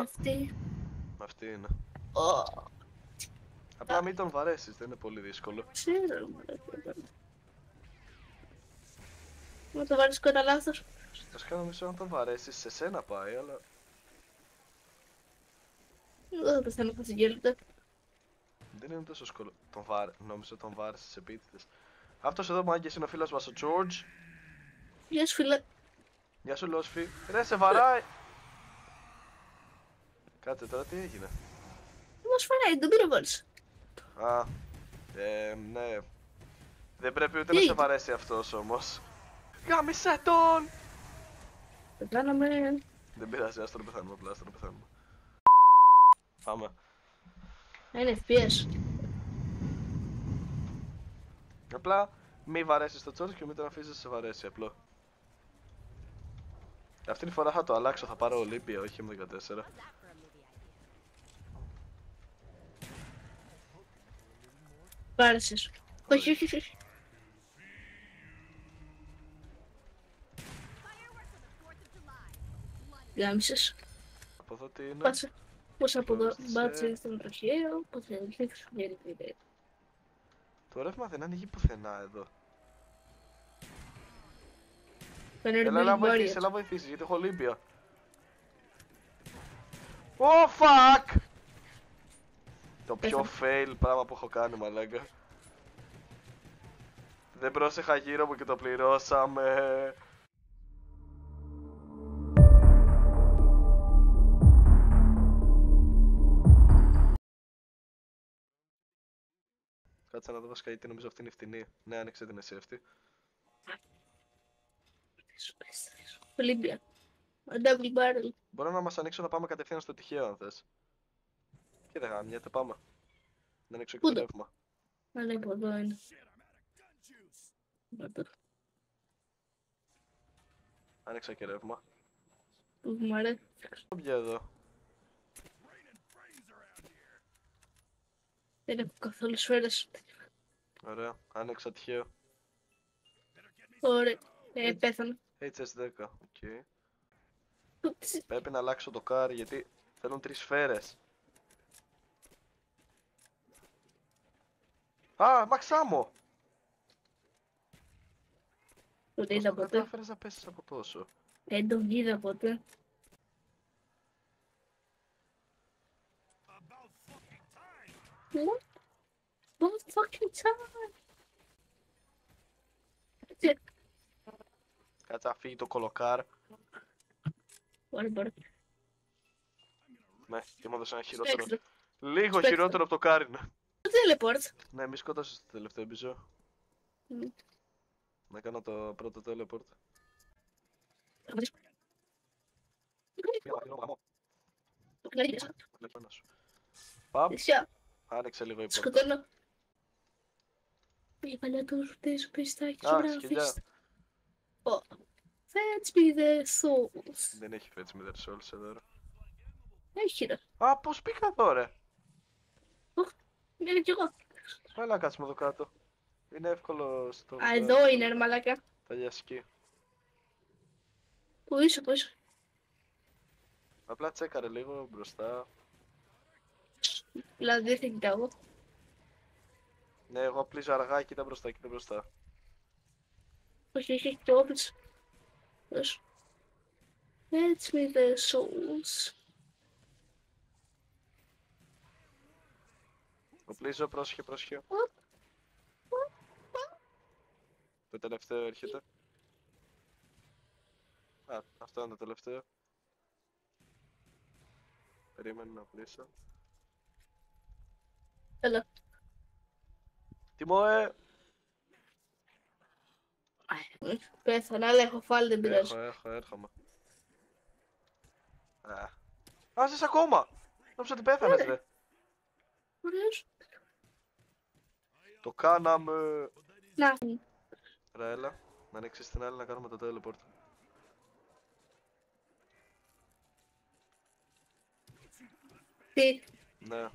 αυτή. Αυτή είναι. Oh. Απλά μην τον βαρέσεις, δεν είναι πολύ δύσκολο. Ξέρω, να το βάλεις κατά λάθος. Βασικά νομίζω αν τον βαρέσεις σε σένα πάει, αλλά... Δεν θα πεθάνω από την γέλουτα. Δεν είναι τόσο σκολο. Νόμιζα τον βάρεσες επίτηδες. Αυτός εδώ μάγκες είναι ο φίλος μας ο George. Γεια σου φίλε. Γεια σου Λόσφι. Ρε σε βαράει. Κάτσε τώρα τι έγινε. Μας φανάει, τον πήρε βάλεις. Α, ναι. Δεν πρέπει ούτε Τι? να σε βαρέσει αυτός όμως. Γάμισε τον! Το κάναμε. Δεν πειράζει, ας τον πεθάνουμε απλά, ας τον πεθάνουμε. Πάμε. Είναι FPS. Απλά μη βαρέσεις το George και μην τον αφήσεις να σε βαρέσει απλό. Αυτή τη φορά θα το αλλάξω, θα πάρω Ολύμπια, όχι M14. Πάρεσες. Όχι, όχι, όχι. Γάμισες. Από εδώ τι είναι. Πάτσε. Πώς από εδώ Φρόστισε. μπάτσε στον τροχαίο, πώς θα ελπίξω μια ιδέα. Το ρεύμα δεν ανοίγει πουθενά εδώ. Έλα Έλα βοηθήσεις, γιατί έχω Ολύμπια. Oh fuck! Το πιο fail πράγμα που έχω κάνει, μαλάκα. Δεν πρόσεχα γύρω μου και το πληρώσαμε. Κάτσε να δω βασικά γιατί νομίζω αυτή είναι η φτηνή. Ναι, άνοιξε την εσύ αυτή. Ολύμπια. Double barrel. Μπορώ να μας ανοίξω να πάμε κατευθείαν στο τυχαίο αν θες. Και δεν γάμιεται, πάμε. Να ανοίξω και Πού το το? ρεύμα. Α, ναι, από εδώ είναι. Άνοιξα και ρεύμα. Πού μου αρέσει. Πια εδώ. Δεν έχω καθόλου σφαίρες. Ωραία, άνοιξα τυχαίο. Ωραία. Πέθανα. HS10, οκ. Πρέπει να αλλάξω το car γιατί θέλουν 3 σφαίρες. Α, μαξάμο! Το Πώς είδα το ποτέ. κατάφερες να πέσεις από τόσο. Δεν τον είδα ποτέ. What? What fucking time? Κάτσε να φύγει το κολοκάρ. Μπορεί. Ναι, και μου έδωσε ένα χειρότερο. Spectre. Λίγο Spectre. χειρότερο από το κάρ είναι. Το teleport. Ναι, μη σκότωσες το τελευταίο μπιζό. Να κάνω το πρώτο teleport. Παπ, άνοιξε λίγο η πόρτα. Σκοτώνω. Έβαλα το ρουτές πιστάκι Α, σκυλιά. γράφεις. Fetch me the souls. Δεν έχει fetch me their souls εδώ ρε. Έχει ρε. Α, πώς πήγα εδώ ρε. Είναι κι εγώ. Έλα κάτσουμε εδώ κάτω. Είναι εύκολο στο... Α, εδώ είναι ρε μαλάκα. Τα γιασκή. Πού είσαι, πού είσαι. Απλά τσέκαρε λίγο μπροστά. Δηλαδή δεν θα κοιτάω. Ναι, εγώ απλίζω αργά, κοίτα μπροστά, κοίτα μπροστά. Όχι, έχει το office. Δώσ' Fetch me the souls. Οπλίζω, πρόσχε. Το τελευταίο έρχεται. Α, αυτό είναι το τελευταίο. Περίμενε να οπλίσω. Έλα. Τιμώε! Πέθανα, αλλά έχω φάλει, δεν πειράζει. Έρχομαι. Α, ζεις ακόμα! Νόμιζα ότι πέθανες ρε. Ωραίος. Το κάναμε. Να. Ρε έλα, να ανοίξεις την άλλη να κάνουμε το teleport. Τι. Ναι.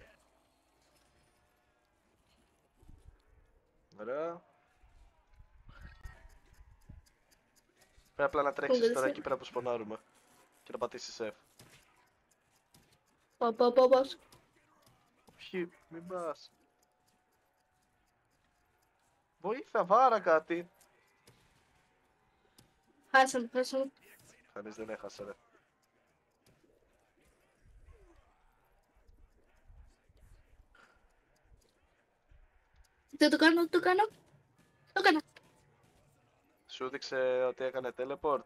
Ωραία. Πρέπει απλά να τρέξεις τώρα εκεί πέρα που σπονάρουμε. Και να πατήσεις F. Παπαπαπας. Όχι, μην πας. Βοήθεια, βάρα κάτι. Χάσαμε. Κανείς δεν έχασε ρε. Δεν το κάνω. Το έκανα. Σου έδειξε ότι έκανε teleport.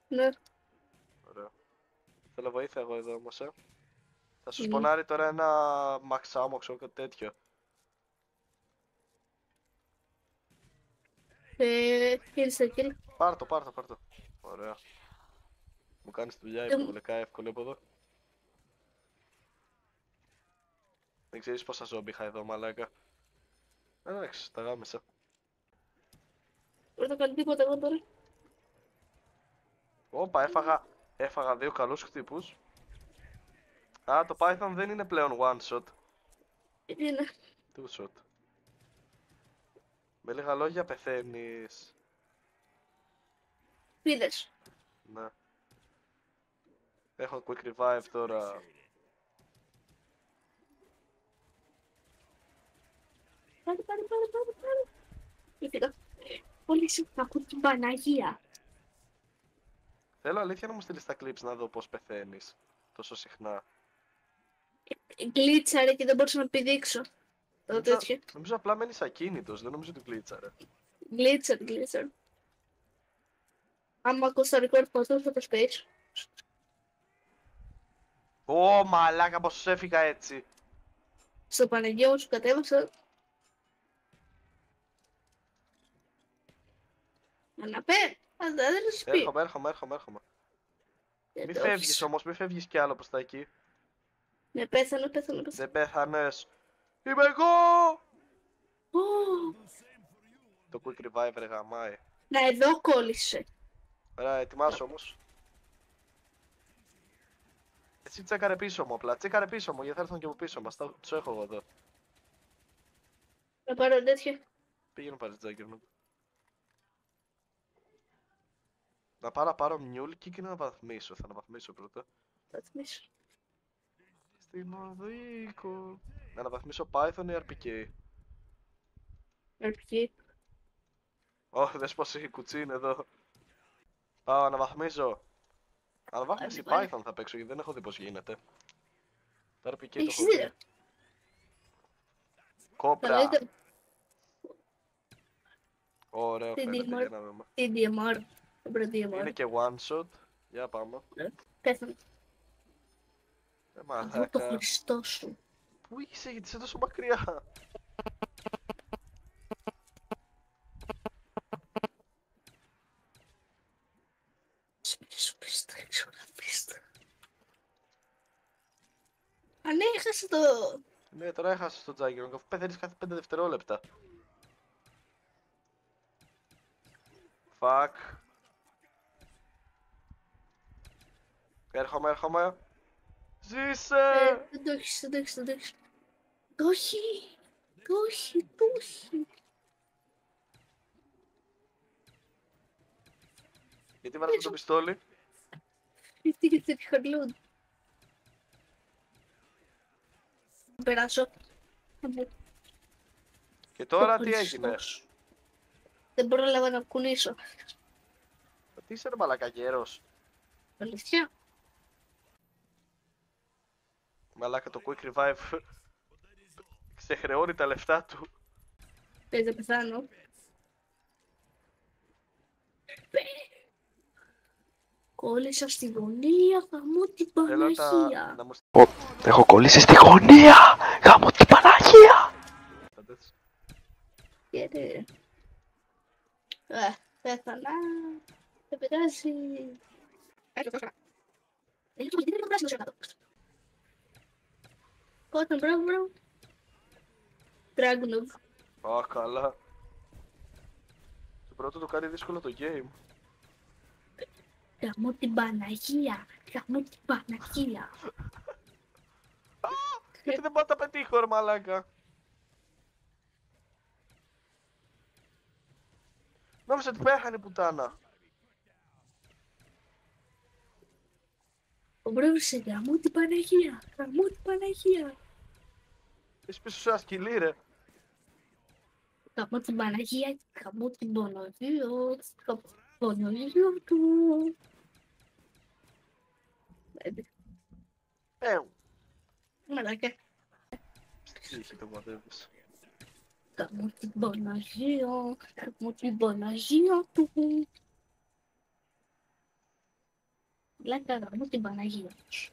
Ναι. Ωραία. Θέλω βοήθεια εγώ εδώ όμως, Θα σου Μμμ. σπονάρει τώρα ένα max ammo, ξέρω κάτι τέτοιο. Insta kill. Πάρ' το. Ωραία. Μου κάνεις τη δουλειά υπερβολικά εύκολη από εδώ. Δεν ξέρεις πόσα ζόμπι είχα εδώ, μαλάκα. Εντάξει, τα γάμισα. Δεν θα κάνει τίποτα εγώ τώρα. Όπα, έφαγα δύο καλούς χτύπους. Α, το Python δεν είναι πλέον one shot. Είναι. Two shot. Με λίγα λόγια πεθαίνεις. Πίδες. Ναι. Έχω quick revive τώρα. Πάρε. Ήθελα. Πολύ σου θα ακούω την Παναγία. Θέλω αλήθεια να μου στείλεις τα clips να δω πώς πεθαίνεις τόσο συχνά. Γκλίτσαρε και δεν μπορούσα να πηδήξω. Το τέτοιο. Νομίζω απλά μένεις ακίνητος, δεν νομίζω ότι γκλίτσαρε. Γκλίτσαρ. Άμα ακούς το record πhoto θα το σπίσεις. Ω, μαλάκα, πως σου έφυγα έτσι. Στο Παναγία μου σου κατέβασα. Αναπέ. Δεν θα σου πει. Έρχομαι. Δεν Μη το φεύγεις έχεις. όμως, μη φεύγεις κι άλλο προς τα εκεί. Ναι, πέθανε. Δεν πέθανες. Είμαι εγώ! Ω, Το quick revive ρε γαμάει. να εδώ κόλλησε. Ωραία, ετοιμάσου όμως. Εσύ τσέκαρε πίσω μου απλά, τσέκαρε πίσω μου γιατί θα έρθουν και από πίσω μας, τους έχω εγώ εδώ. Να πάρω τέτοια. Πήγαινε πάρεις Juggernaut. Να πάρω μιούλκι και να αναβαθμίσω, θα αναβαθμίσω πρώτα. Θα θυμίσω. Στην οδοίκο. Να αναβαθμίσω Python ή RPK. Αρπική. Όχι, δες πως η κουτσί είναι εδώ. Πάω, αναβαθμίζω. Αναβάθμιση Python θα παίξω γιατί δεν έχω δει πως γίνεται. Το RPK το Έχεις έχω δει. δει. Κόπρα. Καλύτερα. Ωραίο Τι φαίνεται DMR. για να δούμε. Τι DMR. Το πρώτο Είναι DMR. και one shot. Για πάμε. Πέθανε. Εγώ το Μαλάκα. Χριστό σου. Πού είσαι γιατί είσαι τόσο μακριά. Σου πίστα, έξω να πίστα. Αν έχασε το... Ναι, τώρα έχασες το Juggernaut αφού πεθαίνεις κάθε 5 δευτερόλεπτα. Fuck. Έρχομαι. Ζήσε! Δεν το έχεις. Το έχει. Γιατί βάζω το πιστόλι. Γιατί δεν χαλούν. Θα περάσω. Και τώρα Ο τι έγινε. Χριστός. Δεν πρόλαβα να κουνήσω. Τι είσαι ρε μαλάκα γέρος. Αλήθεια. Μαλάκα το quick revive ξεχρεώνει τα λεφτά του. Πες να πεθάνω. Κόλλησα στη γωνία, γαμώ την Θέλω Παναγία. να μου έχω κολλήσει στη γωνία! Γάμω την Παναγία! Γιατί... Πέθανα. Δεν πειράζει. Δεν είναι το πράσινο σε κάτω. Κότον, μπράβο. Dragunov. Α, καλά. Το πρώτο το κάνει δύσκολο το game. Γαμώ την Παναγία. Γιατί δεν πάω να τα πετύχω ρε μαλάκα. Νόμιζα ότι πέθανε η πουτάνα. Βρέβησε γαμώ την Παναγία. Γαμώ την Παναγία. Είσαι πίσω σε ένα σκυλί, ρε. Γαμώ την Παναγία. Γαμώ την Παναγία. Γαμώ την Παναγία του. Μαλάκα. Τι είχε το μαντεύεις. Γαμώ την Παναγία. Γαμώ την Παναγία του. Μαλάκα, γαμώ την Παναγία του.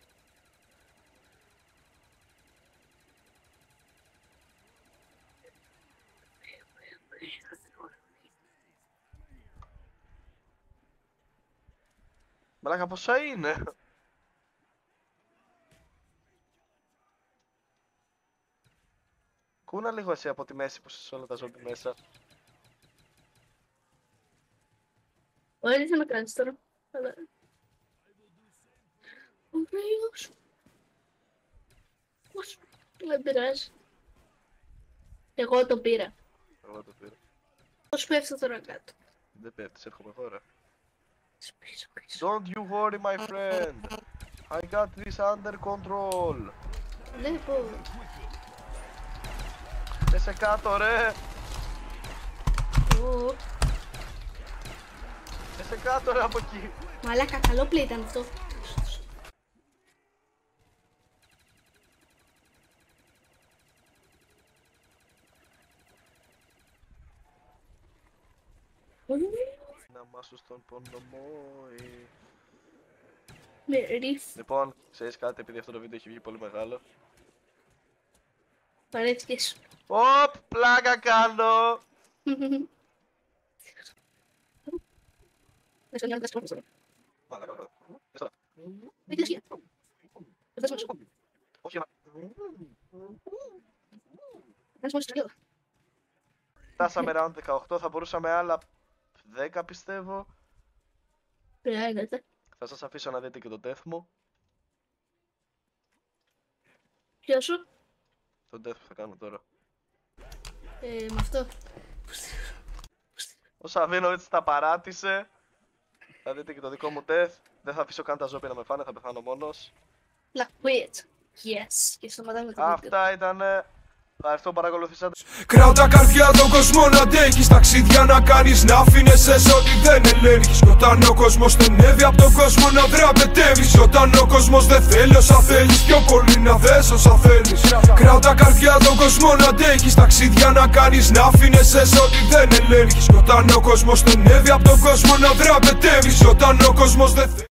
Μαλάκα, πόσα είναι. Κούνα λίγο εσύ από τη μέση που είσαι όλα τα ζόμπι μέσα. Ωραία, τι θα με κάνεις τώρα. Ωραίος. Πώς, δεν πειράζει. Εγώ το πήρα. Εγώ το πήρα. Πώς πέφτω τώρα κάτω. Δεν πέφτεις, έρχομαι τώρα. Πίσω. Don't you worry, my friend. I got this under control. Βλέπω. Πέσε κάτω, ρε. Πέσε κάτω, ρε, από εκεί. Μαλάκα, καλό play ήταν αυτό. Να μάσω στον πόνο μου. Με ρίφ. Λοιπόν, ξέρεις κάτι, επειδή αυτό το βίντεο έχει βγει πολύ μεγάλο. Παρέτηκες. Οπ, πλάκα κάνω. Δεν ξέρω αν θα σκοτώσω. Μαλάκα, Δεν ξέρω. Δεν ξέρω. όχι, Δεν ξέρω. φτάσαμε round 18, θα μπορούσαμε άλλα 10 πιστεύω. Πρέπει. Θα σας αφήσω να δείτε και το death μου. Ποιο σου? Το death που θα κάνω τώρα. Με αυτό. Ο Σαβίνοβιτς τα παράτησε. Θα δείτε και το δικό μου death. Δεν θα αφήσω καν τα ζώπια να με φάνε, θα πεθάνω μόνος. Black Witch. Yes. Και σταματάμε το βίντεο. Αυτά ήτανε. Ευχαριστώ που παρακολουθήσατε. Κράτα καρδιά τον κόσμο να αντέχεις, ταξίδια να κάνεις, να αφήνεσαι ό,τι δεν ελέγχεις. Όταν ο κόσμος στενεύει απ' τον κόσμο να δραπετεύεις. Όταν ο κόσμος δεν θέλει όσα θέλεις, πιο πολύ να δες όσα θέλεις. Κράτα καρδιά τον κόσμο να αντέχεις, ταξίδια να κάνεις, να αφήνεσαι ό,τι δεν ελέγχεις. Όταν ο κόσμος στενεύει απ' τον κόσμο να δραπετεύεις. Όταν ο κόσμος δεν θέλει.